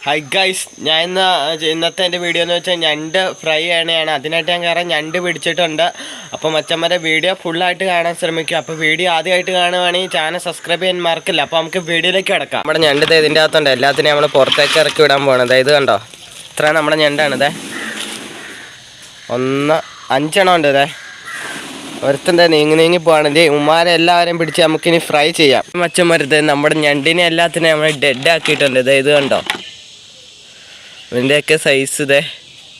Hi guys, ഞാൻ ഇന്നത്തെ എൻ്റെ വീഡിയോ എന്ന് വെച്ചാൽ ഞണ്ട് ഫ്രൈ ചെയ്യണതാണ്. അതിനായിട്ട് ഞാൻ കയറാൻ ഞണ്ട് പിടിച്ചിട്ടുണ്ട്. അപ്പോൾ മച്ചന്മാരെ വീഡിയോ ഫുള്ളായിട്ട് കാണാൻ ശ്രമിക്കുക. അപ്പോൾ വീഡിയോ ആദ്യമായിട്ട് കാണുവാണെങ്കിൽ ചാനൽ സബ്സ്ക്രൈബ് ചെയ്യാൻ മറക്കില്ല. അപ്പോൾ നമുക്ക് വീഡിയോയിലേക്ക് കിടക്കാം. നമ്മുടെ ഞണ്ട് ഇതിൻ്റെ അകത്തുണ്ട്. എല്ലാത്തിനും നമ്മൾ പുറത്തേക്ക് ഇറക്കി വിടാൻ പോകണത്. ഇത് കണ്ടോ, ഇത്ര നമ്മുടെ ഞണ്ടാണിതേ. 5 ഉണ്ട്. ഇതേ ഒരുത്തൻ്റെ നീങ്ങി പോവാണെങ്കിൽ ഉമ്മാരെ എല്ലാവരെയും പിടിച്ച് നമുക്കിനി ഫ്രൈ ചെയ്യാം. മച്ചന്മാരത് നമ്മുടെ ഞണ്ടിനെ എല്ലാത്തിനും നമ്മൾ ഡെഡ് ആക്കിയിട്ടുണ്ട്. ഇത് കണ്ടോ, ഇവൻ്റെയൊക്കെ സൈസ് ഇതേ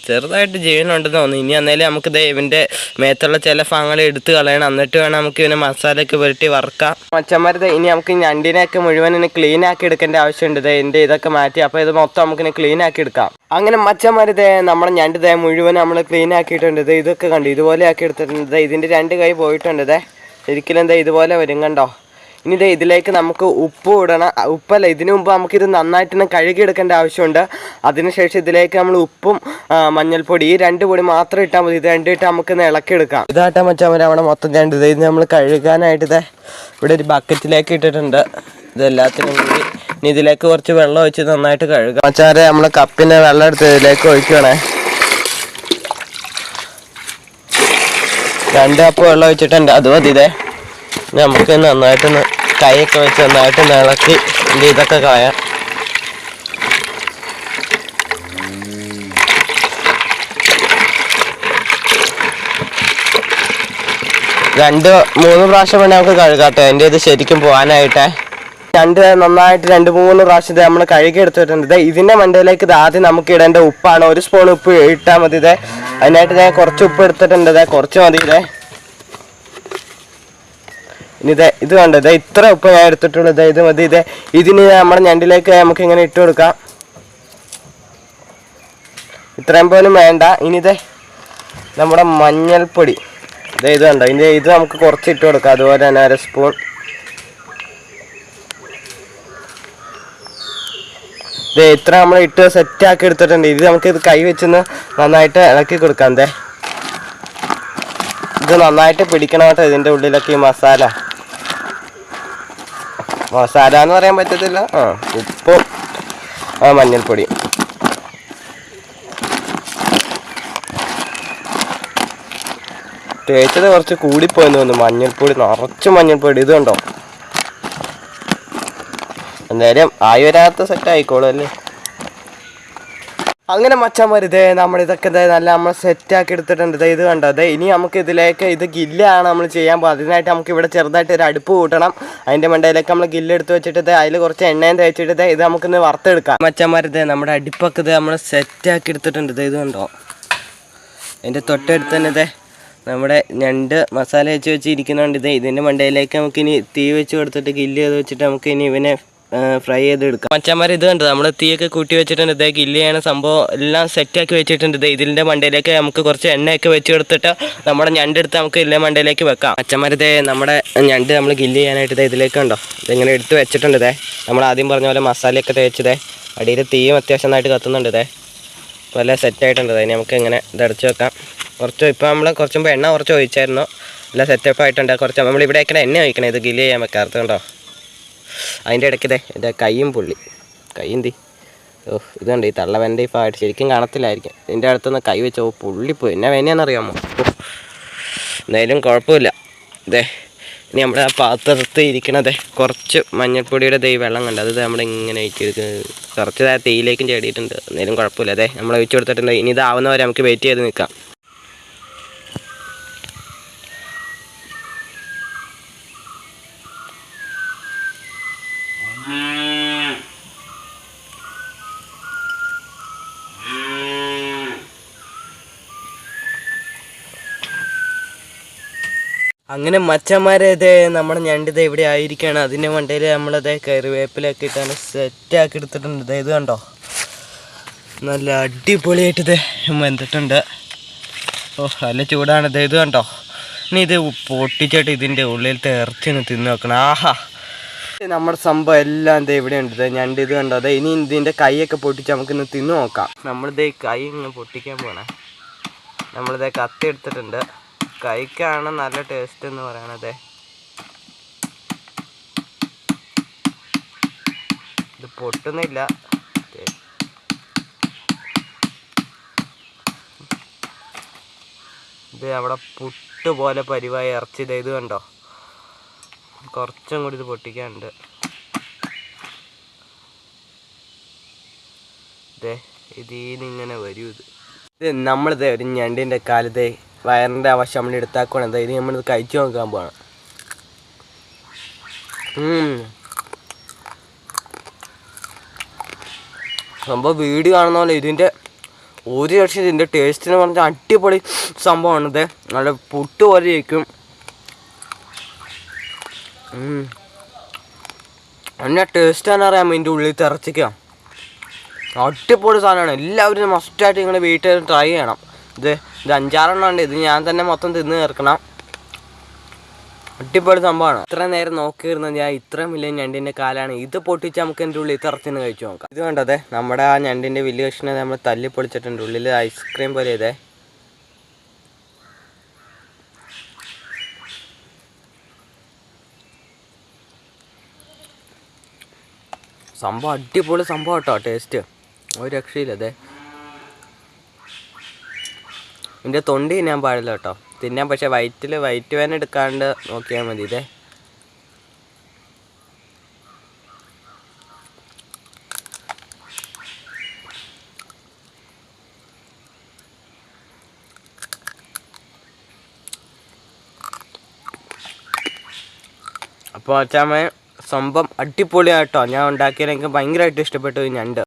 ചെറുതായിട്ട് ജീവനുണ്ടെന്ന് തോന്നുന്നു. ഇനി എന്നാലും നമുക്ക് ഇവൻ്റെ മേത്തുള്ള ചില ഭാഗങ്ങൾ എടുത്ത് കളയണം. എന്നിട്ട് വേണം നമുക്ക് ഇവനെ മസാലയൊക്കെ പുരട്ടി വറുക്കാം. മച്ചന്മാരത് ഇനി നമുക്ക് ഞണ്ടിനെയൊക്കെ മുഴുവൻ ക്ലീൻ ആക്കി എടുക്കേണ്ട ആവശ്യമുണ്ട്. ഇതിൻ്റെ ഇതൊക്കെ മാറ്റി അപ്പോൾ ഇത് മൊത്തം നമുക്കിനി ക്ലീൻ ആക്കി എടുക്കാം. അങ്ങനെ മച്ചന്മാരത് നമ്മുടെ ഞണ്ട് മുഴുവൻ നമ്മൾ ക്ലീൻ ആക്കിയിട്ടുണ്ട്. ഇതൊക്കെ കണ്ടു, ഇതുപോലെ ആക്കി എടുത്തിട്ടുണ്ട്. ഇതിൻ്റെ 2 കൈ പോയിട്ടുണ്ട്. ശരിക്കും ഇതുപോലെ വരും കണ്ടോ. ഇനി ഇതിലേക്ക് നമുക്ക് ഉപ്പ് ഇടണം. ഉപ്പല്ല, ഇതിനു മുമ്പ് നമുക്കിത് നന്നായിട്ട് കഴുകിയെടുക്കേണ്ട ആവശ്യമുണ്ട്. അതിനുശേഷം ഇതിലേക്ക് നമ്മൾ ഉപ്പും മഞ്ഞൾപ്പൊടി ഈ 2 പൊടി മാത്രം ഇട്ടാൽ മതി. ഇത് 2 ഇട്ട് നമുക്കൊന്ന് ഇളക്കിയെടുക്കാം. ഇതാട്ടാ മച്ചാൻ അവിടെ മൊത്തം ഞണ്ട്. ഇത് നമ്മൾ കഴുകാനായിട്ട് ഇവിടെ ഒരു ബക്കറ്റിലേക്ക് ഇട്ടിട്ടുണ്ട്. ഇതെല്ലാത്തിനും കൂടി ഇനി ഇതിലേക്ക് കുറച്ച് വെള്ളം ഒഴിച്ച് നന്നായിട്ട് കഴുകാം. മച്ചാരെ നമ്മൾ കപ്പിന് വെള്ളം എടുത്ത് ഇതിലേക്ക് ഒഴിക്കണേ. 2 കപ്പ് വെള്ളം ഒഴിച്ചിട്ടുണ്ട്. അത് മതി. നമുക്ക് നന്നായിട്ടൊന്ന് കൈയൊക്കെ വെച്ച് നന്നായിട്ട് ഇളക്കി ഇതൊക്കെ കളയാം. 2-3 പ്രാവശ്യം വേണേൽ നമുക്ക് കഴുകാട്ടെ. എൻ്റെ ഇത് ശരിക്കും പോകാനായിട്ടേ നന്നായിട്ട് 2-3 പ്രാവശ്യം നമ്മൾ കഴുകി എടുത്തിട്ടുണ്ട്. ഇതിൻ്റെ മണ്ടയിലേക്ക് ആദ്യം നമുക്ക് ഇടേണ്ട ഉപ്പാണ്. 1 സ്പൂൺ ഉപ്പ് ഇട്ടാൽ മതി. അതിനായിട്ട് ഞാൻ കുറച്ച് ഉപ്പ് എടുത്തിട്ടുണ്ട്. കുറച്ച് മതി. ഇനി ഇത് കണ്ടത് ഇത്ര ഉപ്പ് ഞാൻ എടുത്തിട്ടുള്ളൂ. ഇത് മതി. ഇതിന് നമ്മുടെ ഞണ്ടിലേക്ക് നമുക്ക് ഇങ്ങനെ ഇട്ട് കൊടുക്കാം. ഇത്രയും പോലും വേണ്ട. ഇനി നമ്മുടെ മഞ്ഞൾപ്പൊടി ഇത് കണ്ടോ, ഇത് നമുക്ക് കുറച്ച് ഇട്ട് കൊടുക്കാം. അതുപോലെ തന്നെ 1 സ്പൂൺ. ഇത്ര നമ്മൾ ഇട്ട് സെറ്റാക്കി എടുത്തിട്ടുണ്ട്. ഇത് നമുക്ക് കൈ വെച്ചൊന്ന് നന്നായിട്ട് ഇളക്കി കൊടുക്കാം. ഇത് നന്നായിട്ട് പിടിക്കണം കേട്ടോ ഇതിൻ്റെ ഉള്ളിലൊക്കെ ഈ മസാല എന്ന് പറയാൻ പറ്റത്തില്ല. ഉപ്പും മഞ്ഞൾപ്പൊടി തേച്ചത് കുറച്ച് കൂടിപ്പോയെന്ന് തോന്നുന്നു. മഞ്ഞൾപ്പൊടി നിറച്ച് മഞ്ഞൾപ്പൊടി. ഇത് കണ്ടോ, എന്തായാലും ആയി വരാത്ത സെറ്റ് ആയിക്കോളും അല്ലേ. അങ്ങനെ മച്ചാന്മാർ നമ്മളിതൊക്കെ നമ്മൾ സെറ്റാക്കി എടുത്തിട്ടുണ്ട്. ഇത് കണ്ടോ. ഇനി നമുക്ക് ഇതിലേക്ക് ഇത് ഗില്ലാണ് നമ്മൾ ചെയ്യാൻ പോകുന്നത്. അതിനായിട്ട് നമുക്ക് ഇവിടെ ചെറുതായിട്ട് ഒരു അടുപ്പ് കൂട്ടണം. അതിൻ്റെ മണ്ടയിലേക്ക് നമ്മൾ ഗില്ലെടുത്ത് വെച്ചിട്ട് അതിൽ കുറച്ച് എണ്ണയും തേച്ചിട്ട് ഇത് നമുക്കിന്ന് വറുത്തെടുക്കാം. മച്ചാന്മാർ നമ്മുടെ അടുപ്പൊക്കെ നമ്മൾ സെറ്റാക്കി എടുത്തിട്ടുണ്ട്. ഇത് കണ്ടോ, അതിൻ്റെ തൊട്ടടുത്ത് തന്നെ നമ്മുടെ ഞണ്ട് മസാല വെച്ച് ഇരിക്കുന്നുണ്ട്. ഇതിൻ്റെ മണ്ടയിലേക്ക് നമുക്കിനി തീ വെച്ച് കൊടുത്തിട്ട് ഗില്ല് ചെയ്ത് വെച്ചിട്ട് നമുക്കിനി ഇവനെ ഫ്രൈ ചെയ്തെടുക്കാം. മച്ചന്മാർ ഇത് കണ്ടത് നമ്മൾ തീയൊക്കെ കൂട്ടി വെച്ചിട്ടുണ്ട്. ഗില്ല് ചെയ്യണ സംഭവം എല്ലാം സെറ്റാക്കി വെച്ചിട്ടുണ്ട്. ഇതിൻ്റെ മണ്ടയിലേക്ക് നമുക്ക് കുറച്ച് എണ്ണയൊക്കെ വെച്ച് കൊടുത്തിട്ട് നമ്മുടെ ഞണ്ടെടുത്ത് നമുക്ക് ഇതിൻ്റെ മണ്ടയിലേക്ക് വെക്കാം. മച്ചന്മാർ നമ്മുടെ ഞണ്ട് നമ്മൾ ഗില്ല് ചെയ്യാനായിട്ട് ഇതിലേക്ക് കണ്ടോ, ഇതിങ്ങനെ എടുത്ത് വെച്ചിട്ടുണ്ട്. നമ്മൾ ആദ്യം പറഞ്ഞ പോലെ മസാലയൊക്കെ തേച്ചത് അടിയിൽ തീയും അത്യാവശ്യം നന്നായിട്ട് കത്തുന്നുണ്ട്. പോലെ സെറ്റായിട്ടുണ്ട്. അതിന് നമുക്ക് ഇങ്ങനെ ഇതടച്ച് വെക്കാം. ഇപ്പോൾ നമ്മൾ കുറച്ച് മുമ്പ് എണ്ണ കുറച്ച് ഒഴിച്ചായിരുന്നു. എല്ലാം സെറ്റപ്പ് ആയിട്ടുണ്ട്. കുറച്ച് നമ്മളിവിടെയൊക്കെ എണ്ണ ഒഴിക്കണം. ഇത് ഗില്ല് ചെയ്യാൻ വെക്കാറുണ്ട് കണ്ടോ. അതിൻ്റെ ഇടയ്ക്ക് എൻ്റെ കൈയും പുള്ളി കൈയും ഇതുണ്ട്. ഈ തള്ളവൻ്റെ ഈ ഭാഗമായിട്ട് ശരിക്കും കാണത്തില്ലായിരിക്കും. ഇതിൻ്റെ അടുത്തുനിന്ന് കൈ വെച്ചോ പുള്ളിപ്പോയി. എന്നെ വേനയാണെന്നറിയാമോ. എന്തായാലും കുഴപ്പമില്ല. ഇനി നമ്മുടെ ആ പാത്രത്തിൽ ഇരിക്കണത് കുറച്ച് മഞ്ഞൾപ്പൊടിയുടെ വെള്ളം കണ്ട് അത് നമ്മളിങ്ങനെ ഒഴിച്ചെടുക്കുന്നത്. കുറച്ച് തീയിലേക്കും ചേടിയിട്ടുണ്ട്. എന്തായാലും കുഴപ്പമില്ല. നമ്മൾ ഒഴിച്ചു കൊടുത്തിട്ടുണ്ട്. ഇനി ഇതാവുന്നവരെ നമുക്ക് വെയിറ്റ് ചെയ്ത് നിൽക്കാം. അങ്ങനെ മച്ചന്മാരെ നമ്മുടെ ഞണ്ട് ഇവിടെ ആയിരിക്കുകയാണ്. അതിൻ്റെ മണ്ടയിൽ നമ്മളത് കറിവേപ്പിലൊക്കെ ഇട്ടാണ് സെറ്റാക്കി എടുത്തിട്ടുണ്ട്. ഇത് കണ്ടോ, നല്ല അടിപൊളിയായിട്ട് വെന്തിട്ടുണ്ട്. നല്ല ചൂടാണ്. ഇത് കണ്ടോ. ഇനി ഇത് പൊട്ടിച്ചിട്ട് ഇതിൻ്റെ ഉള്ളിലത്തെ ഇറച്ചിന് തിന്ന് വെക്കണം. ആഹാ, നമ്മുടെ സംഭവം എല്ലാം ഇവിടെ ഉണ്ട്. ഞണ്ട് ഇത് കണ്ടോ. ഇനി ഇതിൻ്റെ കൈയൊക്കെ പൊട്ടിച്ച് നമുക്കിന്ന് തിന്ന് നോക്കാം. നമ്മളിത് കൈ ഇങ്ങനെ പൊട്ടിക്കാൻ പോകണേ. നമ്മളിത് കത്തി എടുത്തിട്ടുണ്ട്. കൈക്കാണ് നല്ല ടേസ്റ്റ് എന്ന് പറയണത്. ഇത് പൊട്ടുന്നില്ല. ഇത് അവിടെ പുട്ട് പോലെ പരിവായി ഇറച്ചിത് ഇത് കണ്ടോ, കുറച്ചും കൂടി ഇത് പൊട്ടിക്കാനുണ്ട്. ഇതേ ഇതിങ്ങനെ വരും. ഇത് നമ്മളിത് ഒരു ഞണ്ടിൻ്റെ കാലത്തെ വയറിൻ്റെ ആവശ്യം നമ്മൾ എടുത്താക്കണം. ഇത് നമ്മളിത് കഴിച്ചു നോക്കാൻ പോകണം. സംഭവം വീഡിയോ കാണുന്ന പോലെ ഇതിൻ്റെ ഒരു രക്ഷ ഇതിൻ്റെ ടേസ്റ്റിന് പറഞ്ഞാൽ അടിപൊളി സംഭവമാണിത്. നല്ല പുട്ട് പോലെ ഇരിക്കും. അതിൻ്റെ ടേസ്റ്റ് തന്നെ അറിയാമോ ഇതിൻ്റെ ഉള്ളിൽ തിറച്ചിക്കാം. അടിപൊളി സാധനമാണ്. എല്ലാവരും മസ്റ്റായിട്ട് നിങ്ങളുടെ വീട്ടിൽ ട്രൈ ചെയ്യണം. ഇത് 5-6 ഉണ്ട്. ഇത് ഞാൻ തന്നെ മൊത്തം തിന്ന് തീർക്കണം. അടിപൊളി സംഭവമാണ്. ഇത്ര നേരം നോക്കിയിരുന്നത് ഞാൻ ഇത്രയും വലിയ ഞണ്ടിൻ്റെ കാലാണ്. ഇത് പൊട്ടിച്ച് നമുക്ക് എൻ്റെ ഉള്ളിൽ തിറച്ചിന് കഴിച്ചു നോക്കാം. ഇത് കണ്ടതേ നമ്മുടെ ആ ഞണ്ടിൻ്റെ വലിയ കഷ്ണം നമ്മൾ തല്ലി പൊളിച്ചിട്ടുണ്ട്. ഉള്ളിൽ ഐസ്ക്രീം പോലെ ഇതേ. സംഭവം അടിപൊളി സംഭവം കേട്ടോ. ടേസ്റ്റ് ഒരു രക്ഷയില്ല. അതെ ഇതിൻ്റെ തൊണ്ടി തിന്നാൻ പാടില്ല കേട്ടോ. തിന്നാൻ പക്ഷേ വയറ്റ് വേദന എടുക്കാണ്ട് നോക്കിയാൽ മതി. ഇതേ അപ്പോൾ അച്ചാമ്മ സംഭവം അടിപൊളിയാട്ടോ. ഞാൻ ഉണ്ടാക്കിയത് എനിക്ക് ഭയങ്കരമായിട്ട് ഇഷ്ടപ്പെട്ടു ഈ ഞണ്ട്.